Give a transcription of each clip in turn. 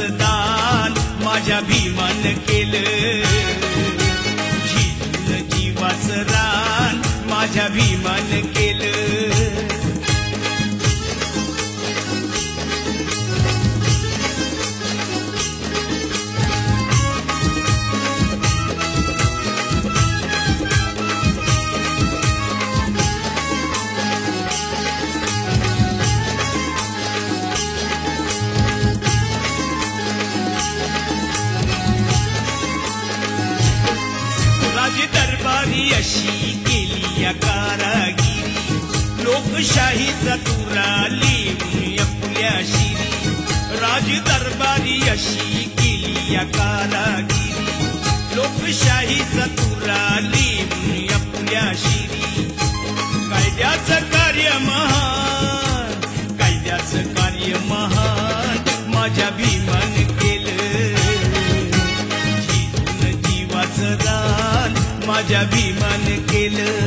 जीवाचं दान माझ्या भीमान केलं, झिजून जीवाचं रान माझ्या भीमान केलं. दरबारी अशी केली या कारागिरी, लोकशाहीचा तुरा लिहून आपल्या शिरी. राज दरबारी अशी केली या कारागिरी, लोकशाहीचा तुरा लिहून आपल्या शिरी. कायद्याचं कार्य महान, कायद्याचं कार्य महान माझ्या भीमान केलं, झिजून जीवाचं दान माझ्या भीमान केलं.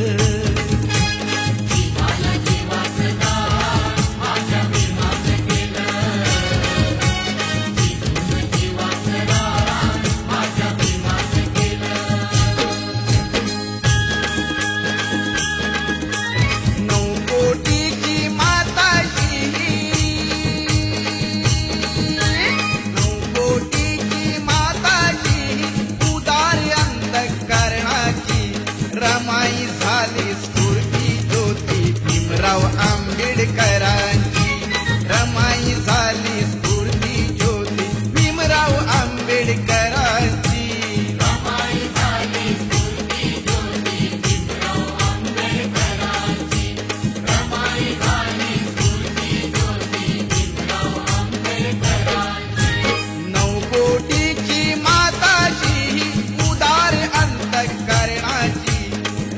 आंबेडकरांची रमाई झाली स्फूर्ती ज्योती, भीमराव आंबेडकरांची रमाई झाली स्फूर्ती ज्योती, भीमराव आंबेडकरांची रमाई झाली स्फूर्ती ज्योती, भीमराव आंबेडकरांची. 9 कोटीची माताची उदार अंतःकरणाची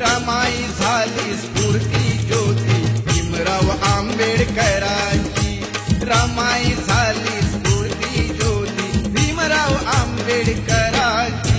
रमाई झाली स्फूर्ती ज्योती, भीमराव आंबेडकरांची रमाई झाली स्फूर्ती ज्योती, भीमराव आंबेडकरांची.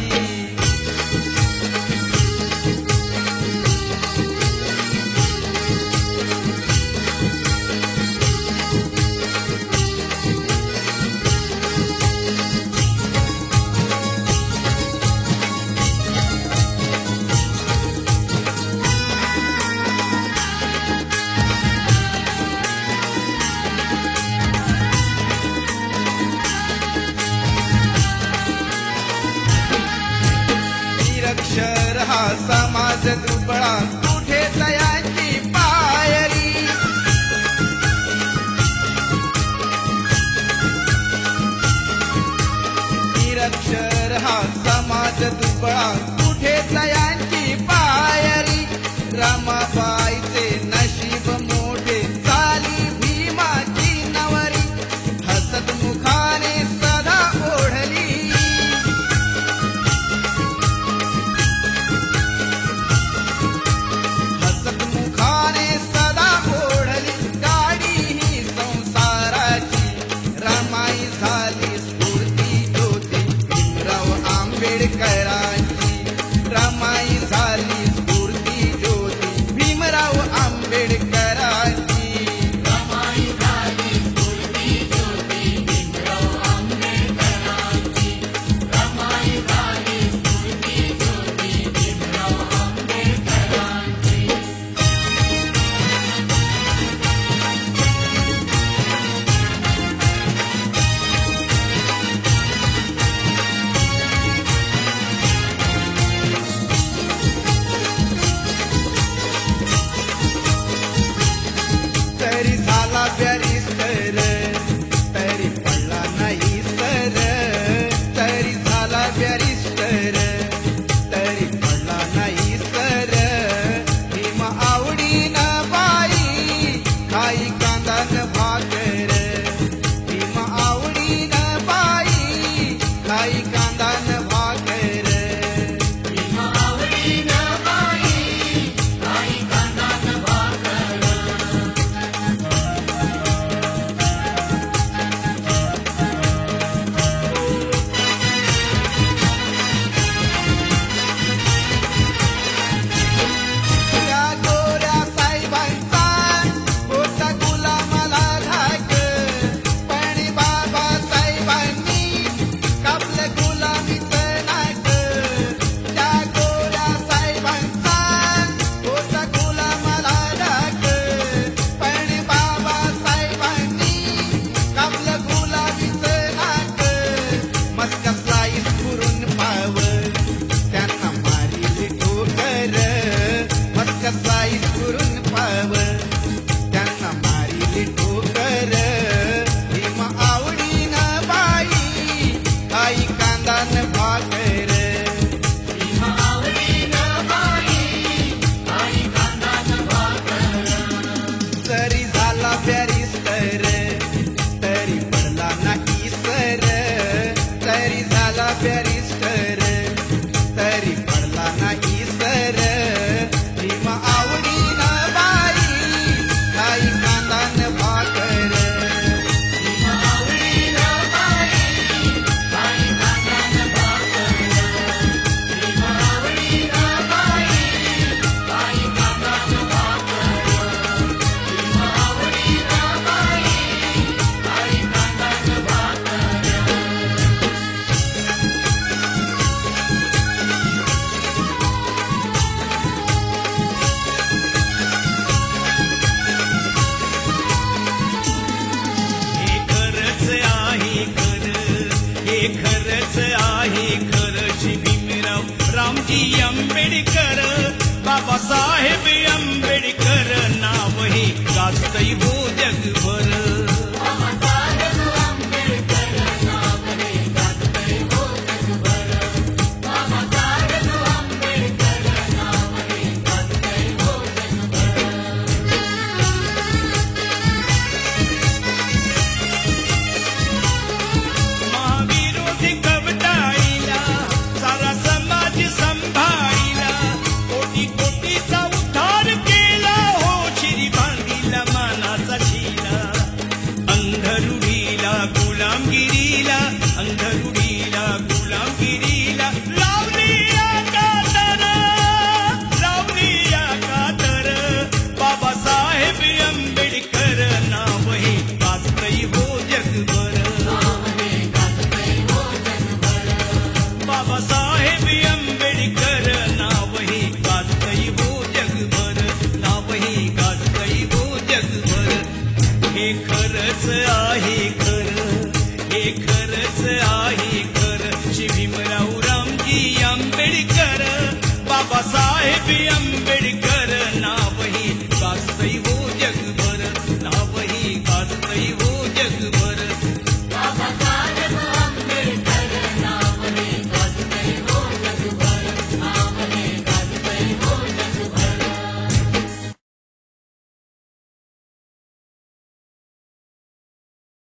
निरक्षर हा समाज दुबळा, कुठे तयाची पायरी. निरक्षर हा समाज दुबळा, कुठे तयाची पायरी. रमाबाईचे नशीब मोठे झाली भीमाची नवरी, हसत मुखाने सदा ओढली. आंबेडकरांची रमाई झाली स्फूर्ती ज्योती, भीमराव आंबेडकरांची रमाई झाली स्फूर्ती ज्योती, भीमराव आंबेडकरांची रमाई झाली स्फूर्ती ज्योती, भीमराव आंबेडकरांची. रूढीला अंधरुढीला गुलामगिरीला लावली या कातर बाबासाहेब आंबेडकर नाव हे गाजतंय हो जगभर बाबासाहेब आंबेडकर नाव हे गाजतंय हो जगभर नाव हे गाजतंय हो जगभर हे खरंच आहे खरं हे खरं